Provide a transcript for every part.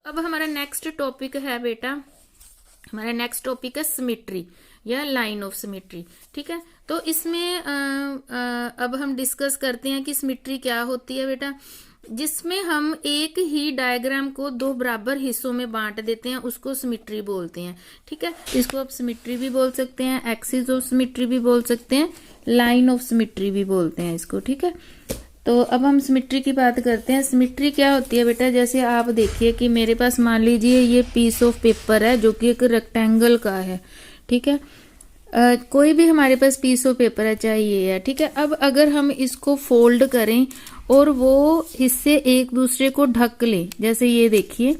अब हमारा next topic है बेटा, हमारा नेक्स्ट टॉपिक है सिमेट्री या लाइन ऑफ सिमेट्री। ठीक है, तो इसमें अब हम डिस्कस करते हैं कि सिमेट्री क्या होती है बेटा। जिसमें हम एक ही डायग्राम को दो बराबर हिस्सों में बांट देते हैं उसको सिमेट्री बोलते हैं। ठीक है, इसको आप सिमेट्री भी बोल सकते हैं, एक्सिस ऑफ सिमेट्री भी बोल सकते हैं, लाइन ऑफ सिमेट्री भी बोलते हैं इसको। ठीक है, तो अब हम सिमेट्री की बात करते हैं। सिमेट्री क्या होती है बेटा, जैसे आप देखिए कि मेरे पास मान लीजिए ये पीस ऑफ पेपर है जो कि एक रेक्टेंगल का है। ठीक है, कोई भी हमारे पास पीस ऑफ पेपर है, चाहे ये है। ठीक है, अब अगर हम इसको फोल्ड करें और वो हिस्से एक दूसरे को ढक लें, जैसे ये देखिए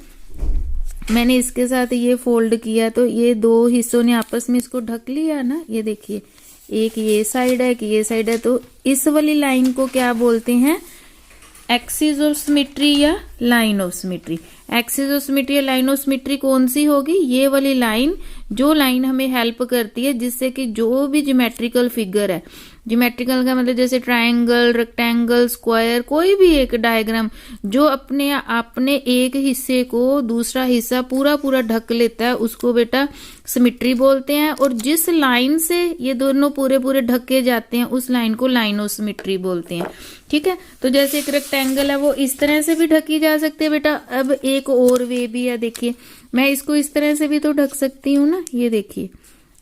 मैंने इसके साथ ये फोल्ड किया तो ये दो हिस्सों ने आपस में इसको ढक लिया ना, ये देखिए एक ये साइड है कि ये साइड है, तो इस वाली लाइन को क्या बोलते हैं, एक्सिस ऑफ सिमेट्री या line of symmetry. Axis of symmetry या लाइन ऑफ सिमेट्री कौन सी होगी, ये वाली लाइन, जो लाइन हमें हेल्प करती है जिससे कि जो भी ज्योमेट्रिकल फिगर है, ज्योमेट्रिकल का मतलब जैसे ट्रायंगल, रेक्टेंगल, स्क्वायर, कोई भी एक डायग्राम जो अपने एक हिस्से को दूसरा हिस्सा पूरा पूरा ढक लेता है उसको बेटा सिमेट्री बोलते हैं। और जिस लाइन से ये दोनों पूरे पूरे ढके जाते हैं उस लाइन को लाइन ऑफ सिमेट्री बोलते हैं। ठीक है, तो जैसे एक रेक्टेंगल है वो इस तरह से भी ढकी जा सकती है बेटा। अब एक और वे भी है, देखिए मैं इसको इस तरह से भी तो ढक सकती हूँ ना, ये देखिए,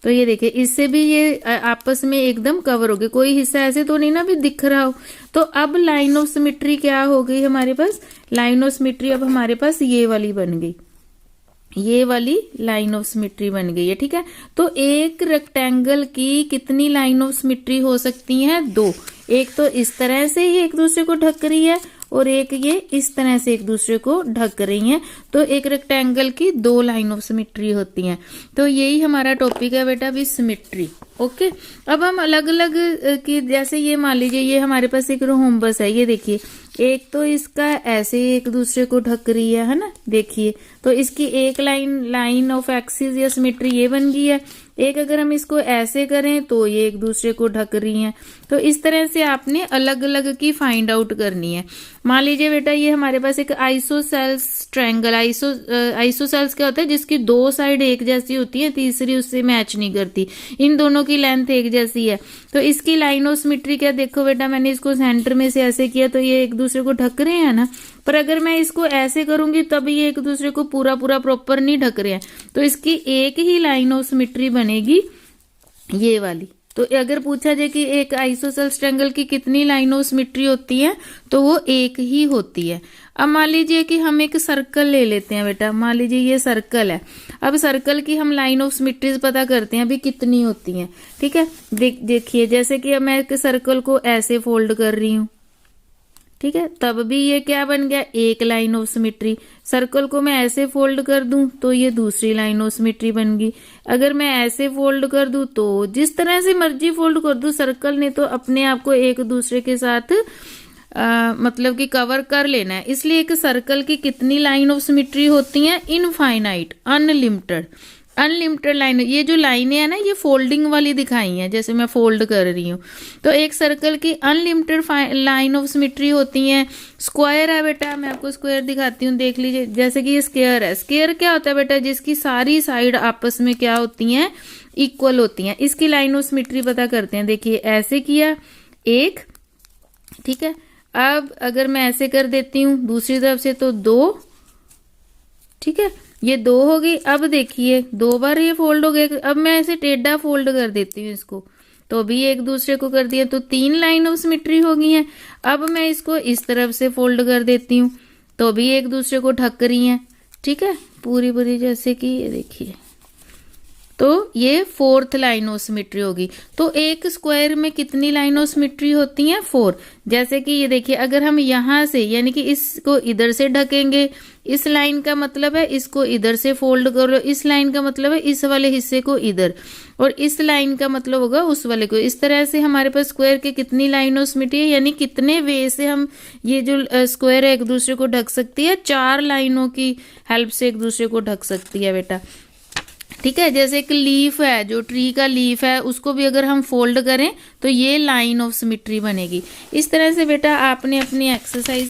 तो ये देखिए इससे भी ये आपस में एकदम कवर हो गए, कोई हिस्सा ऐसे तो नहीं ना भी दिख रहा हो। तो अब लाइन ऑफ सिमेट्री क्या हो गई हमारे पास, लाइन ऑफ सिमेट्री अब हमारे पास ये वाली बन गई, ये वाली लाइन ऑफ सिमेट्री बन गई है। ठीक है, तो एक रेक्टेंगल की कितनी लाइन ऑफ सिमेट्री हो सकती हैं, दो। एक तो इस तरह से ही एक दूसरे को ढक रही है और एक ये इस तरह से एक दूसरे को ढक रही हैं, तो एक रेक्टेंगल की दो लाइन ऑफ सिमेट्री होती हैं। तो यही हमारा टॉपिक है बेटा भी सिमेट्री। ओके, अब हम अलग अलग की, जैसे ये मान लीजिए ये हमारे पास एक रोम्बस है, ये देखिए एक तो इसका ऐसे एक दूसरे को ढक रही है ना, देखिए तो इसकी एक लाइन ऑफ एक्सिस या सिमेट्री ये बन गई है। एक अगर हम इसको ऐसे करें तो ये एक दूसरे को ढक रही हैं। तो इस तरह से आपने अलग अलग की फाइंड आउट करनी है। मान लीजिए बेटा ये हमारे पास एक आइसोसेल्स ट्रायंगल, आइसोसेल्स क्या होता है, जिसकी दो साइड एक जैसी होती है, तीसरी उससे मैच नहीं करती, इन दोनों की लेंथ एक जैसी है। तो इसकी लाइन ऑफ सिमेट्री क्या, देखो बेटा मैंने इसको सेंटर में से ऐसे किया तो ये एक दूसरे को ढक रहे हैं ना, पर अगर मैं इसको ऐसे करूंगी तब ये एक दूसरे को पूरा पूरा प्रॉपर नहीं ढक रहे हैं, तो इसकी एक ही लाइन ऑफ सिमेट्री बनेगी, ये वाली। तो अगर पूछा जाए कि एक आइसोसेल्स ट्रायंगल की कितनी लाइन ऑफ सिमेट्री होती है, तो वो एक ही होती है। अब मान लीजिए कि हम एक सर्कल ले लेते हैं बेटा, मान लीजिए ये सर्कल है। अब सर्कल की हम लाइन ऑफ सिमेट्रीज पता करते हैं अभी कितनी होती हैं। ठीक है, देखिए जैसे कि अब मैं एक सर्कल को ऐसे फोल्ड कर रही हूँ, ठीक है, तब भी ये क्या बन गया, एक लाइन ऑफ सिमेट्री। सर्कल को मैं ऐसे फोल्ड कर दूं तो ये दूसरी लाइन ऑफ सिमेट्री बन गई। अगर मैं ऐसे फोल्ड कर दूं तो जिस तरह से मर्जी फोल्ड कर दूं, सर्कल ने तो अपने आप को एक दूसरे के साथ मतलब कि कवर कर लेना है। इसलिए एक सर्कल की कितनी लाइन ऑफ सिमेट्री होती हैं, इनफाइनाइट, अनलिमिटेड लाइन। ये जो लाइनें हैं ना ये फोल्डिंग वाली दिखाई हैं, जैसे मैं फोल्ड कर रही हूँ, तो एक सर्कल की अनलिमिटेड लाइन ऑफ सिमेट्री होती हैं। स्क्वायर है बेटा, मैं आपको स्क्वायर दिखाती हूँ, देख लीजिए, जैसे कि ये स्क्वायर है। स्क्वायर क्या होता है बेटा, जिसकी सारी साइड आपस में क्या होती हैं, इक्वल होती हैं। इसकी लाइन ऑफ सिमेट्री पता करते हैं, देखिए ऐसे किया एक, ठीक है, अब अगर मैं ऐसे कर देती हूँ दूसरी तरफ से तो दो, ठीक है, ये दो हो गई। अब देखिए दो बार ये फोल्ड हो गए, अब मैं ऐसे टेढ़ा फोल्ड कर देती हूँ इसको, तो भी एक दूसरे को कर दिया, तो तीन लाइन ऑफ सिमेट्री हो गई है। अब मैं इसको इस तरफ से फोल्ड कर देती हूँ तो भी एक दूसरे को ढक रही हैं। ठीक है, पूरी पूरी, जैसे कि ये देखिए, तो ये फोर्थ लाइन ऑफ सिमेट्री होगी। तो एक स्क्वायर में कितनी लाइन ऑफ सिमेट्री होती हैं, 4। जैसे कि ये देखिए अगर हम यहां से यानी कि इसको इधर से ढकेंगे, इस लाइन का मतलब है इसको इधर से फोल्ड करो, इस लाइन का मतलब है इस वाले हिस्से को इधर, और इस लाइन का मतलब होगा उस वाले को। इस तरह से हमारे पास स्क्वायर के कितनी लाइन ऑफ सिमेट्री है, यानी कितने वे से हम ये जो स्क्वायर है एक दूसरे को ढक सकती है, 4 लाइनों की हेल्प से एक दूसरे को ढक सकती है बेटा। ठीक है, जैसे एक लीफ है, जो ट्री का लीफ है, उसको भी अगर हम फोल्ड करें तो ये लाइन ऑफ सिमेट्री बनेगी। इस तरह से बेटा आपने अपनी एक्सरसाइज